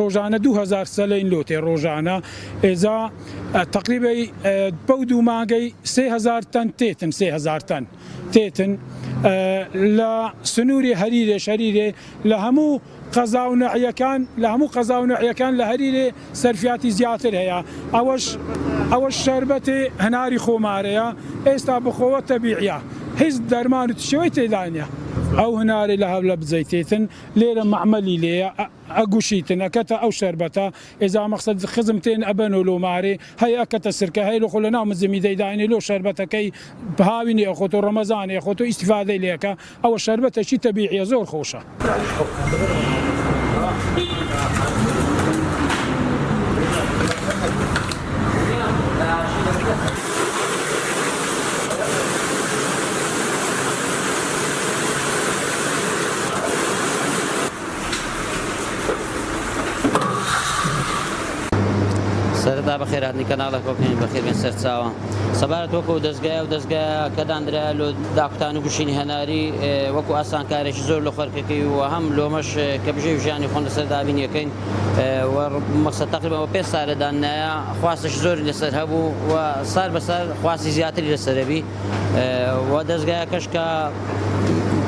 ڕۆژانە 2000 سەلەین لۆتێ ڕۆژانە ئێزا تقریبا بەو دوو مانگەی 3000 تەن تێتن 3000 تەن تێتن لە سنووری هەریرێ شەریرێ لە هەموو قەزا و نەعیەکان لە هەریرێ سەرفیاتی زیاتر هەیە ئەوەش شەربەتێ هەناری خۆمارەیە ئێستا بخۆوە تەبیعیە هیچ دەرمان و تشەوەی تێدا نیە ئەو هەنارێ لە هەولە بجەیتێتن لێرە مەعمەلی لێیە ئەگوشیتن ئەکەتە ئەو شەربەتە ئێزا مەقسەد خزم تێن ئەبەن و لۆمارێ هەیە ئەکەتە سرکە هەیە لە خۆ لە ناو مزمی دەیداینێ لۆ شەربەتەکەی بهاوینی ئەخۆت و ڕەمەزانێ خۆت و ئیسیفادەی لێەکە ئەوە شەربەتێکی تەبیعیە زۆر خۆشە. سەردا بەخێرهاتنی کەناڵێک بکەین بەخێربێن سەرچاوە سەبارەت وەکو دەستگایە و دەستگایە کە دانرا لۆ داکوتان و گوشینی هەناری وەکو ئاسانکارێکی زۆر لە خەرکەکەی و هەم لۆمەش کە بژێ ژیانی خۆن لەسەر دابینیەکەین مەقسەد تەقریبا بە 5 سارەدانایە خواستش زۆری لەسەر هەبوو و سار بەسەر خواستی زیاتری لەسەرەبی و دەستگایەکەش کە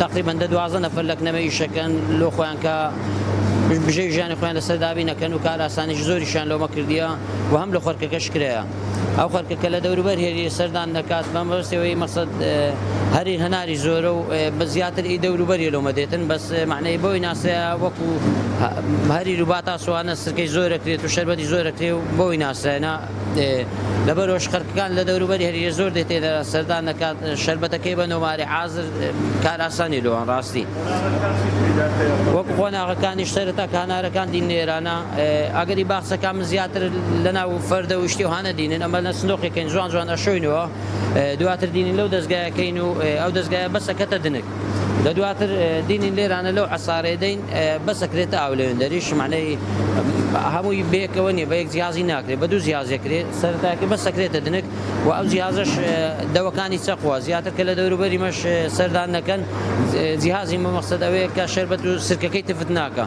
تقریبا 12 نەفەر لە کنەمە ئیشەکەن لۆ خۆیان کە بژێ ژیانی خۆیان لەسەر دابینەکەن و کار ئاسانیش زۆریشان لۆمە کردیە و هەم لە خەرکەکەش کرەیە ئەو خەرکەکە لە دەوروبەر هێری سەردان دەکات بەمەبەستەوەی مەقسەد هەری هەناری زۆرە و بە زیاتر ئی دەوروبەری لۆمە دێتن بەس معنەی بۆی ناسەیە وەکو هەری روباتا سوانە سرکەی زۆرەکرێت و شەربەتی زۆرەکرێ و بۆی ناسەیە لەبەرەوەش خەرکەکان لە دەوروبەری هەریە زۆر دێتێ لە سەردان دەکات شەربەتەکەی بە نۆماری حازر کار ئاسانی لۆوان ڕاستی وەکو خۆناغەکانی شتەرەتا کە هەنارەکان دین نێرانە ئەگەری باخچەکان زیاتر لەناو فەردە و شتی و هانە دینن ئەمە لە سندۆقێکەکەین جوان جوان ئەشۆینەوە دواتر دینین لەو دەستگایەکەین و ئەو دەستگایە بەسەکەتە دنک لە دواتر دینین لێرانە لەو عسارێدەین بەسەکرێتە ئاو لەوێندەریش معنەی هەمووی بێکەوە نیە بە یەک جیازی ناکرێت بە دوو جیازێکرێت سەرەتاکە بەسەکرێتە دنک و ئەو جیازش دەوەکانی چەقوە زیاتر کە لە دەوروبەری مەش سەردان دەکەن جیهازی مەقسەد ئەوەیە کە شەربەت و سرکەکەی تفت ناکە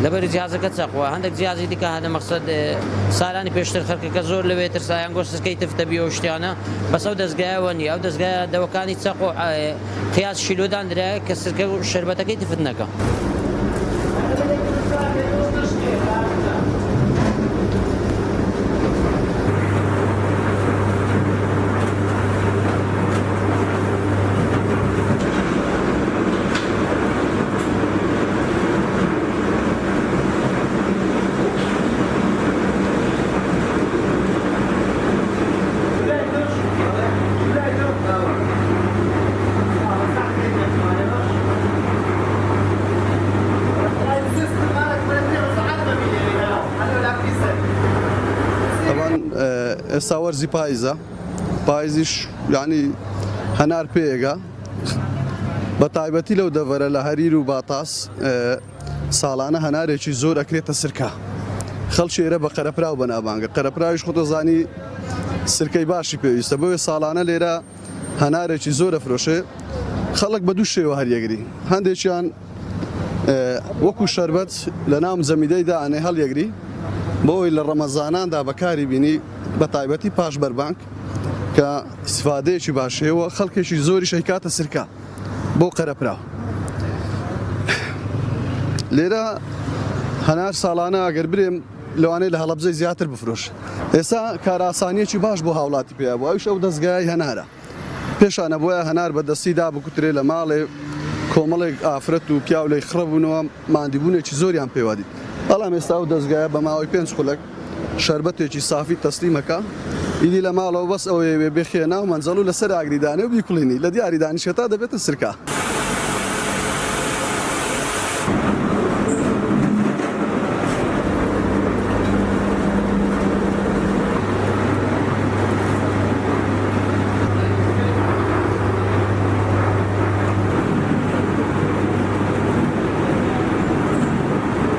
لەبەری جیازەکە چەقوە هەندێک جیازی دیکە هەنە مەقسەد سالانی پێشتر خەرکەکە زۆر لەوێ ترسایان گۆ سرکەی تفتە بیەوە شتیانە بەس ئەو دەستگایەوە نیە ئەو دەستگایە دەوەکانی چەقۆ قیاس شیلۆدان درایە کە سرکە و شەربەتەکەی تفت نەکە. ئێستا وەرزی پاییزە پاییزیش یعنی هەنار پێیەگە بە تایبەتی لەو دەڤەرە لە هەریر و باتاس ساڵانە هەنارێکی زۆر ئەکرێتە سرکە خەڵکێرە بە قەرەپرا و بەنابانگە قەرەپراویش خۆتۆزانی سرکەی باشی پێویستە بۆیە ساڵانە لێرە هەنارێکی زۆر ئەفرۆشێ خەڵک بە دوو شێوە هەریەگری هەندێکیان وەکو شەربەت لە ناو زەمیدەیدا ئەنێ هەڵیەگری بۆی لە ڕەمەزاناندا بەکاری بینی بە تایبەتی پاش بەربانک کە ئیسفادەیەکی باشەوە خەڵکێکی زۆری شەیکاتە سرکە بۆ قەرەپرا لێرە هەنار ساڵانە ئەگەر برێم لەوانەیە لە هەڵەبجەی زیاتر بفرۆش ئێستا کاراسانیەکی باش بۆ هاوڵاتی پێیا بوو ئەوش ئەو دەستگای هەنارە پێشانە بۆیە هەنار بە دەستیدا بکوترێ لە ماڵێ کۆمەڵێک ئافرەت و پیا و لەی خڕەبوونەوە ماندیبوونێکی زۆریان پێوادیت بەڵام ئێستا ئەو دەستگایە بە ماوەی 5 خولەک شەربەتێکی سافی تەسلیمەکە ئیدی لە ماڵەوە بەس ئەوێ بێخێنا و مەنجەڵ و لەسەر ئاگریدانێ و بیکوڵینی لە دیاریدانیشێتا دەبێتە سرکە.